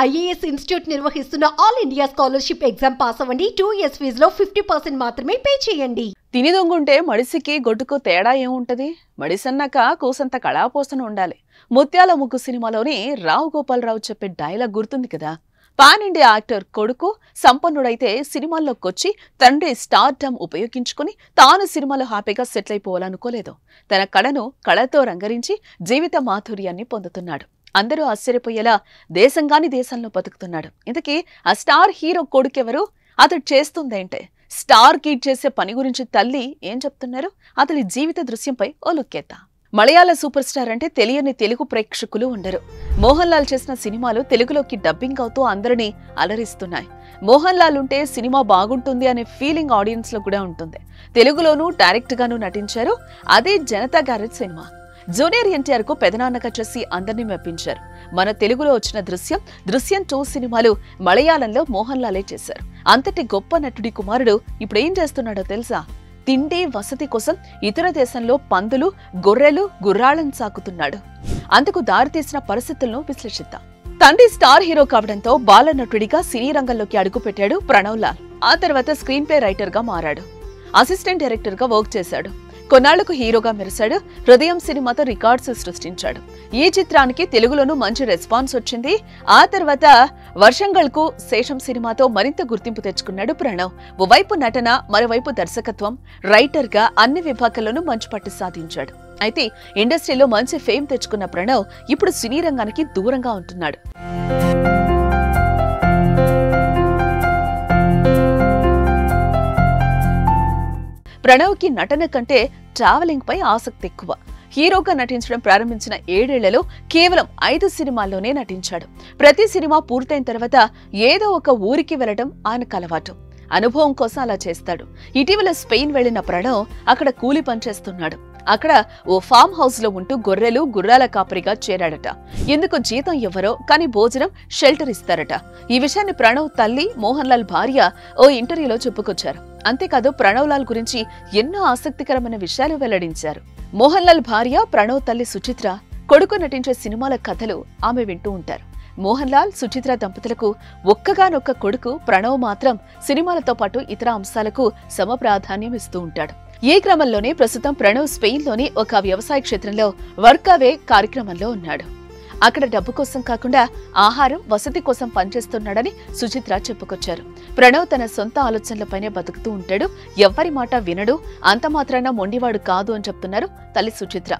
IAS institute నిర్వహిస్తున్న all India scholarship exam pass అవ్వండి. 2 years ఫీజులో 50% మాత్రమే పే చేయండి. తిని దొంగుంటే మడిసికి గొడ్డుకు తేడా ఏముంటది? మడిసన్నాక కూసంత కళాపోసన ఉండాలి. ముత్యాల ముగ్గు సినిమాలోని రావు గోపాలరావు చెప్పే డైలాగ్ గుర్తుంది కదా. పాన్ ఇండియా యాక్టర్ కొడుకు సంపన్నుడైతే సినిమాల్లోకొచ్చి తండ్రి స్టార్డమ్ ఉపయోగించుకుని తాను సినిమాలో హ్యాపీగా సెటిల్ అయిపోవాలనుకోలేదు. తన కళను కళతో రంగరించి జీవిత మాధుర్యాన్ని పొందుతున్నాడు. అందరూ ఆశ్చర్యపోయేలా దేశంగాని దేశంలో బతుకుతున్నాడు. ఇంతకీ ఆ స్టార్ హీరో కొడుకెవరు? అతడు చేస్తుందేంటే? స్టార్ కిడ్ చేసే పని గురించి తల్లి ఏం చెప్తున్నారు? అతడి జీవిత దృశ్యంపై ఓ లుక్కేద్దాం. మలయాళ సూపర్ స్టార్ అంటే తెలియని తెలుగు ప్రేక్షకులు ఉండరు. మోహన్ లాల్ చేసిన సినిమాలు తెలుగులోకి డబ్బింగ్ అవుతూ అందరినీ అలరిస్తున్నాయి. మోహన్ లాల్ ఉంటే సినిమా బాగుంటుంది అనే ఫీలింగ్ ఆడియన్స్ లో కూడా ఉంటుంది. తెలుగులోనూ డైరెక్ట్ గాను నటించారు. అదే Janata garage cinema. Junior NTR కు పెదనాన్నగా చేసి అందరినీ మెప్పించారు. మన తెలుగులో వచ్చిన దృశ్యం 2 సినిమాలు మలయాళంలో మోహన్ లాలే చేశారు. అంతటి గొప్ప నటుడి కుమారుడు ఇప్పుడు ఏం చేస్తున్నాడో తెలుసా? తిండి వసతి కోసం ఇతర దేశంలో పందులు గొర్రెలు గుర్రాలను సాకుతున్నాడు. అందుకు దారితీసిన పరిస్థితులను విశ్లేషిద్దాం. తండ్రి స్టార్ హీరో కావడంతో బాల నటుడిగా సినీ రంగంలోకి అడుగుపెట్టాడు ప్రణవ్ లాల్. ఆ తర్వాత స్క్రీన్ ప్లే రైటర్ గా మారాడు. అసిస్టెంట్ డైరెక్టర్ గా వర్క్ చేశాడు. కొన్నాళ్లకు హీరోగా మెరిశాడు. హృదయం సినిమాతో రికార్డ్స్ సృష్టించాడు. ఈ చిత్రానికి తెలుగులోనూ మంచి రెస్పాన్స్ వచ్చింది. ఆ తర్వాత వర్షంగల్కు శేషం సినిమాతో మరింత గుర్తింపు తెచ్చుకున్నాడు ప్రణవ్. ఓవైపు నటన, మరోవైపు దర్శకత్వం, రైటర్ గా అన్ని విభాగాల్లోనూ మంచి పట్టు సాధించాడు. అయితే ఇండస్ట్రీలో మంచి ఫేమ్ తెచ్చుకున్న ప్రణవ్ ఇప్పుడు సినీ రంగానికి దూరంగా ఉంటున్నాడు. ప్రణవ్ కి నటన కంటే ట్రావెలింగ్ పై ఆసక్తి ఎక్కువ. హీరోగా నటించడం ప్రారంభించిన 7 ఏళ్లలో కేవలం 5 సినిమాల్లోనే నటించాడు. ప్రతి సినిమా పూర్తయిన తర్వాత ఏదో ఒక ఊరికి వెళ్లడం ఆయనకు అలవాటు. అనుభవం కోసం అలా చేస్తాడు. ఇటీవల స్పెయిన్ వెళ్లిన ప్రణవ్ అక్కడ కూలి పనిచేస్తున్నాడు. అక్కడ ఓ ఫామ్ హౌస్ లో ఉంటూ గొర్రెలు గుర్రాల కాపరిగా చేరాడట. ఎందుకు జీతం ఇవ్వరో కానీ భోజనం షెల్టర్ ఇస్తారట. ఈ విషయాన్ని ప్రణవ్ తల్లి మోహన్ లాల్ భార్య ఓ ఇంటర్వ్యూలో చెప్పుకొచ్చారు. అంతేకాదు ప్రణవ్ లాల్ గురించి ఎన్నో ఆసక్తికరమైన విషయాలు వెల్లడించారు. మోహన్ లాల్ భార్య ప్రణవ్ తల్లి సుచిత్ర కొడుకు నటించే సినిమాల కథలు ఆమె వింటూ ఉంటారు. మోహన్ లాల్ సుచిత్ర దంపతులకు ఒక్కగానొక్క కొడుకు ప్రణవ్ మాత్రం సినిమాలతో పాటు ఇతర అంశాలకు సమ ప్రాధాన్యం ఇస్తూ ఉంటాడు. ఈ క్రమంలోనే ప్రస్తుతం ప్రణవ్ స్పెయిన్లోని ఒక వ్యవసాయ క్షేత్రంలో వర్క్ అవే కార్యక్రమంలో ఉన్నాడు. అక్కడ డబ్బు కోసం కాకుండా ఆహారం వసతి కోసం పనిచేస్తున్నాడని సుచిత్ర చెప్పుకొచ్చారు. ప్రణవ్ తన సొంత ఆలోచనలపైనే బతుకుతూ ఉంటాడు. ఎవ్వరి మాట వినడు. అంత మాత్రాన మొండివాడు కాదు అని చెప్తున్నారు తల్లి సుచిత్ర.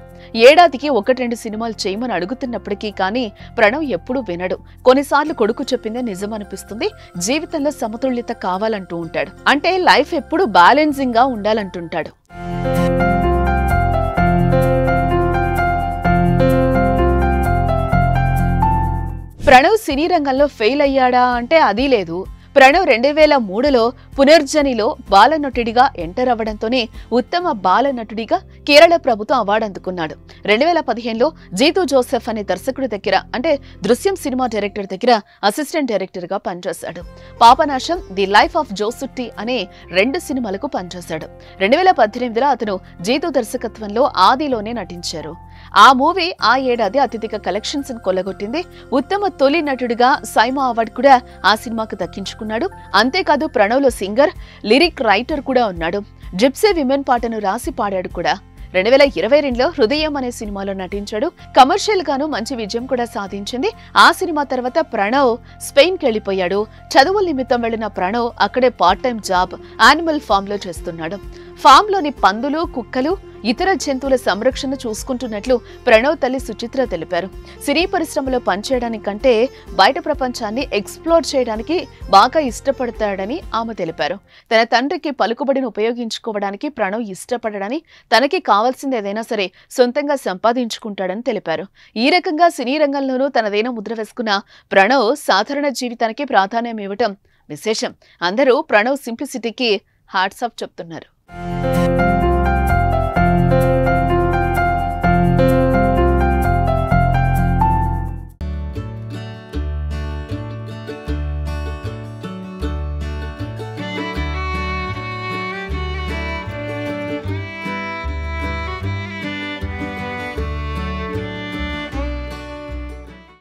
ఏడాదికి 1-2 సినిమాలు చేయమని అడుగుతున్నప్పటికీ కానీ ప్రణవ్ ఎప్పుడూ వినడు. కొన్నిసార్లు కొడుకు చెప్పిందే నిజం అనిపిస్తుంది. జీవితంలో సమతుల్యత కావాలంటూ ఉంటాడు. అంటే లైఫ్ ఎప్పుడూ బ్యాలెన్సింగ్ గా ఉండాలంటుంటాడు. ప్రణవ్ సినీ రంగంలో ఫెయిల్ అయ్యాడా అంటే అదీ లేదు. ప్రణవ్ 2003లో పునర్జనిలో బాలనటుడిగా ఎంటర్ అవ్వడంతోనే ఉత్తమ బాలనటుడిగా కేరళ ప్రభుత్వం అవార్డు అందుకున్నాడు. 2015లో జీతూ జోసెఫ్ అనే దర్శకుడి దగ్గర అంటే దృశ్యం సినిమా డైరెక్టర్ దగ్గర అసిస్టెంట్ డైరెక్టర్ గా పనిచేశాడు. పాపనాశం, ది లైఫ్ ఆఫ్ జోసుట్టి అనే 2 సినిమాలకు పనిచేశాడు. 2018లో అతను జీతూ దర్శకత్వంలో ఆదిలోనే నటించారు. ఆ మూవీ ఆ ఏడాది అత్యధిక కలెక్షన్స్ కొల్లగొట్టింది. ఉత్తమ తొలి నటుడిగా సైమా అవార్డు కూడా ఆ సినిమాకు దక్కించుకున్నాడు. అంతేకాదు ప్రణవ్ లో సింగర్, లిరిక్ రైటర్ కూడా ఉన్నాడు. జిప్సీ విమెన్ పాటను రాసి పాడాడు కూడా. 2022లో హృదయం అనే సినిమాలో నటించాడు. కమర్షియల్ గాను మంచి విజయం కూడా సాధించింది. ఆ సినిమా తర్వాత ప్రణవ్ స్పెయిన్ కి వెళ్లిపోయాడు. చదువుల నిమిత్తం వెళ్లిన ప్రణవ్ అక్కడే part time job animal farm లో చేస్తున్నాడు. ఫామ్ లోని పందులు, కుక్కలు, ఇతర జంతువుల సంరక్షణ చూసుకుంటున్నట్లు ప్రణవ్ తల్లి సుచిత్ర తెలిపారు. సినీ పరిశ్రమలో పనిచేయడానికంటే బయట ప్రపంచాన్ని ఎక్స్ప్లోర్ చేయడానికి బాగా ఇష్టపడతాడని ఆమె తెలిపారు. తన తండ్రికి పలుకుబడిని ఉపయోగించుకోవడానికి ప్రణవ్ ఇష్టపడడని, తనకి కావాల్సింది ఏదైనా సరే సొంతంగా సంపాదించుకుంటాడని తెలిపారు. ఈ రకంగా సినీ రంగంలోనూ తనదైన ముద్ర వేసుకున్న ప్రణవ్ సాధారణ జీవితానికి ప్రాధాన్యం ఇవ్వటం విశేషం. అందరూ ప్రణవ్ సింప్లిసిటీకి హ్యాట్స్ ఆఫ్ చెప్తున్నారు.